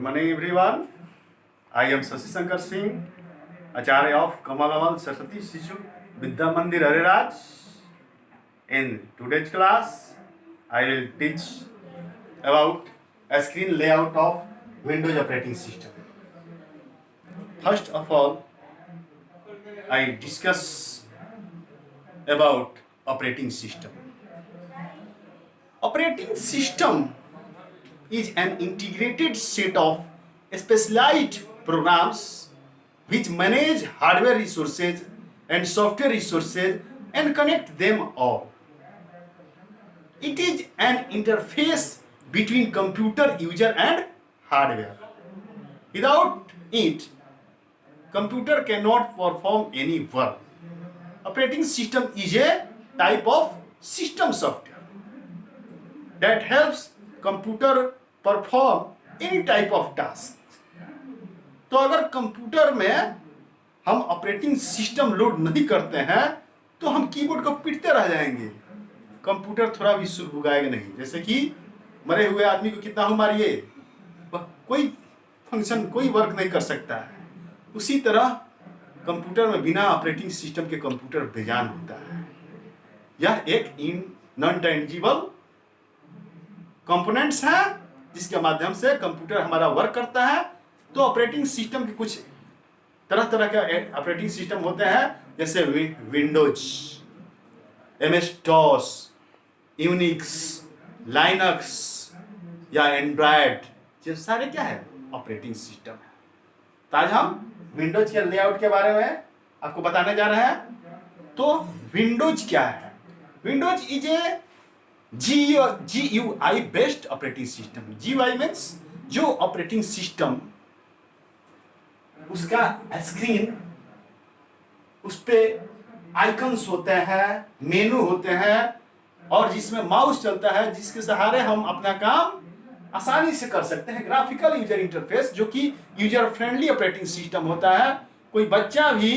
morning everyone. I am Shashi Shankar Singh, Acharya of Kamalamal Saraswati Shishu Vidya Mandir Hariraj. In today's class, I will teach about a screen layout of Windows operating system. First of all, I discuss about operating system. Operating system is an integrated set of specialized programs which manage hardware resources and software resources and connect them all. It is an interface between computer user and hardware. Without it, computer cannot perform any work. Operating system is a type of system software that helps computer perform any type of task. तो अगर computer में हम operating system load नहीं करते हैं तो हम keyboard को पीटते रह जाएंगे, कंप्यूटर थोड़ा भी सुगबुगाएगा नहीं। जैसे कि मरे हुए आदमी को कितना हो मारिए, कोई फंक्शन कोई वर्क नहीं कर सकता है। उसी तरह कंप्यूटर में बिना ऑपरेटिंग सिस्टम के कंप्यूटर बेजान होता है। यह एक नॉन टेंजिबल कंपोनेंट्स हैं जिसके माध्यम से कंप्यूटर हमारा वर्क करता है। तो ऑपरेटिंग सिस्टम के कुछ तरह तरह के ऑपरेटिंग सिस्टम होते हैं, जैसे Windows, MS DOS, Unix, Linux या एंड्रॉयड, ये सारे क्या है ऑपरेटिंग सिस्टम है। तो आज हम विंडोज के लेआउट के बारे में आपको बताने जा रहे हैं। तो विंडोज क्या है? Windows is a GUI based operating system. GUI means जो ऑपरेटिंग सिस्टम उसका स्क्रीन, उस पे आइकन्स होते हैं, मेनू होते हैं और जिसमें माउस चलता है, जिसके सहारे हम अपना काम आसानी से कर सकते हैं। ग्राफिकल यूजर इंटरफेस जो कि यूजर फ्रेंडली ऑपरेटिंग सिस्टम होता है। कोई बच्चा भी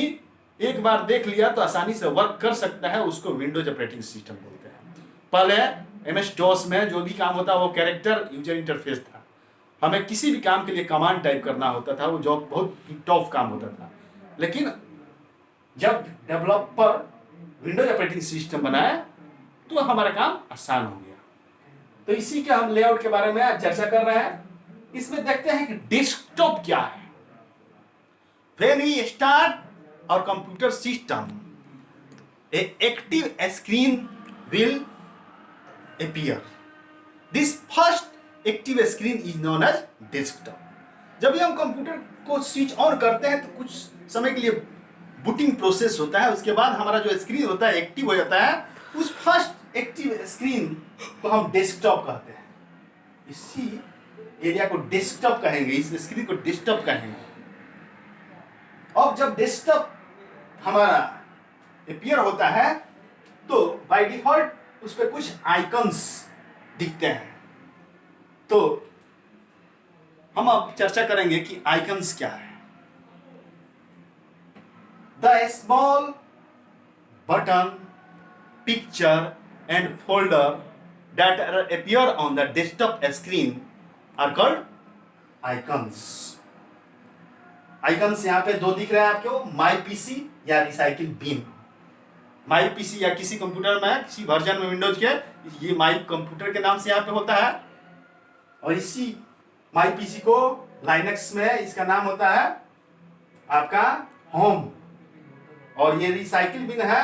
एक बार देख लिया तो आसानी से वर्क कर सकता है, उसको विंडोज ऑपरेटिंग सिस्टम बोलते हैं। पहले MS DOS में जो भी काम होता वो कैरेक्टर यूजर इंटरफेस था। हमें किसी भी काम के लिए कमांड टाइप करना होता था, वो जो बहुत टफ काम होता था। लेकिन जब डेवलपर विंडोज ऑपरेटिंग सिस्टम बनाया तो हमारा काम आसान हो गया। तो इसी के हम लेआउट के बारे में आज चर्चा कर रहे हैं। इसमें देखते हैं कि डेस्कटॉप क्या है। When we start our computer system, a active screen will appear. This first active screen is known as desktop. जब भी हम कंप्यूटर को स्विच ऑन करते हैं तो कुछ समय के लिए बूटिंग प्रोसेस होता है, उसके बाद हमारा जो स्क्रीन होता है एक्टिव हो जाता है। उस फर्स्ट एक्टिव स्क्रीन को हम डेस्कटॉप कहते हैं। इसी एरिया को डेस्कटॉप कहेंगे, इस स्क्रीन को डेस्कटॉप कहेंगे। अब जब डेस्कटॉप हमारा अपीयर होता है तो बाय डिफॉल्ट उस पर कुछ आइकन्स दिखते हैं। तो हम अब चर्चा करेंगे कि आइकन्स क्या है। The small button, picture and folder that appear on the desktop screen are called icons. Icons यहाँ पे दो दिख रहे हैं आपको, माई पीसी या रिसाइकिल बिन। माई पीसी या किसी कंप्यूटर में, किसी वर्जन में विंडोज के, ये माई कंप्यूटर के नाम से यहाँ पे होता है। और इसी माई पीसी को लाइनक्स में इसका नाम होता है आपका होम। और ये रिसाइकिल बिन है,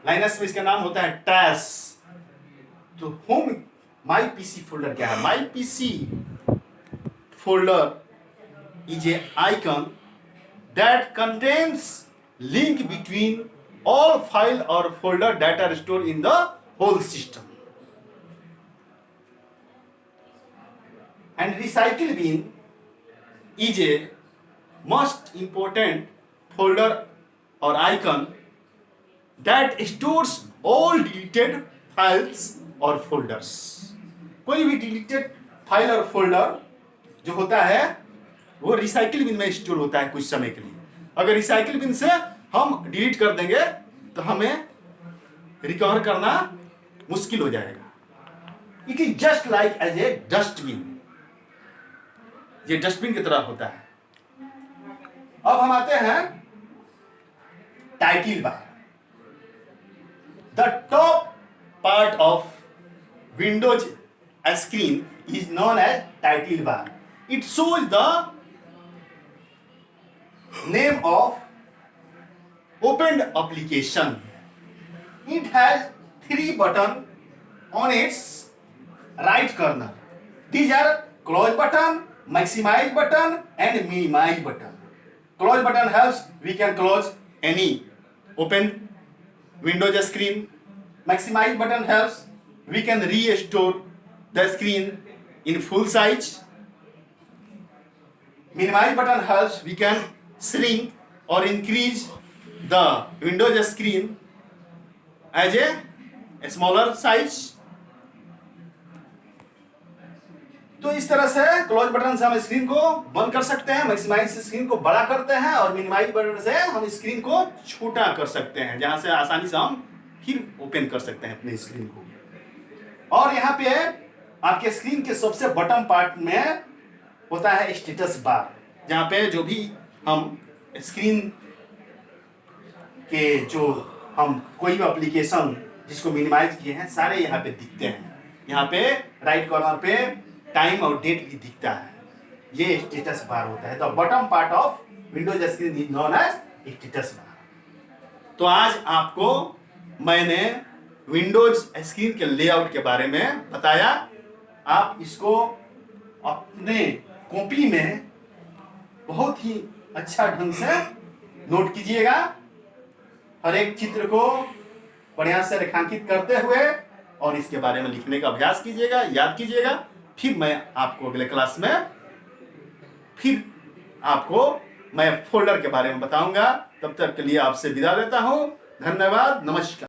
लाइनक्स में इसका नाम होता है ट्रैश। तो होम माई पीसी फोल्डर क्या है? My PC folder is a icon that contains link between all file or folder that are stored in the whole system. And recycle bin is a most important folder or icon that stores all deleted files or folders. कोई भी deleted file और folder जो होता है वो recycle बिन में store होता है कुछ समय के लिए। अगर रिसाइकिल बिन से हम डिलीट कर देंगे तो हमें रिकवर करना मुश्किल हो जाएगा। It is just like as a dustbin. ये डस्टबिन की तरह होता है। अब हम आते हैं title bar. The top part of Windows screen is known as title bar. It shows the name of opened application. It has 3 buttons on its right corner. These are close button, maximize button and minimize button. Close button helps we can close any open Windows screen. Maximize button helps we can restore the screen in full size. Minimize button helps we can shrink or increase the Windows screen as a smaller size. तो इस तरह से close button से हम screen को बंद कर सकते हैं, मैक्सिमाइज से स्क्रीन को बड़ा करते हैं और मिनिमाइज बटन से हम स्क्रीन को छोटा कर सकते हैं, जहां से आसानी से हम फिर ओपन कर सकते हैं अपने स्क्रीन को। और यहाँ पे आपके स्क्रीन के सबसे बॉटम पार्ट में होता है स्टेटस बार, जहाँ पे जो भी हम स्क्रीन के जो हम कोई भी एप्लीकेशन जिसको मिनिमाइज किए हैं सारे यहाँ पे दिखते हैं। यहाँ पे राइट कॉर्नर पे टाइम और डेट भी दिखता है, ये स्टेटस बार होता है। The bottom part of Windows screen is known as status bar. तो आज आपको मैंने विंडोज स्क्रीन के लेआउट के बारे में बताया। आप इसको अपने कॉपी में बहुत ही अच्छा ढंग से नोट कीजिएगा, हर एक चित्र को बढ़िया से रेखांकित करते हुए और इसके बारे में लिखने का अभ्यास कीजिएगा, याद कीजिएगा। फिर मैं आपको अगले क्लास में फिर आपको मैं फोल्डर के बारे में बताऊंगा। तब तक के लिए आपसे विदा लेता हूं। धन्यवाद, नमस्कार।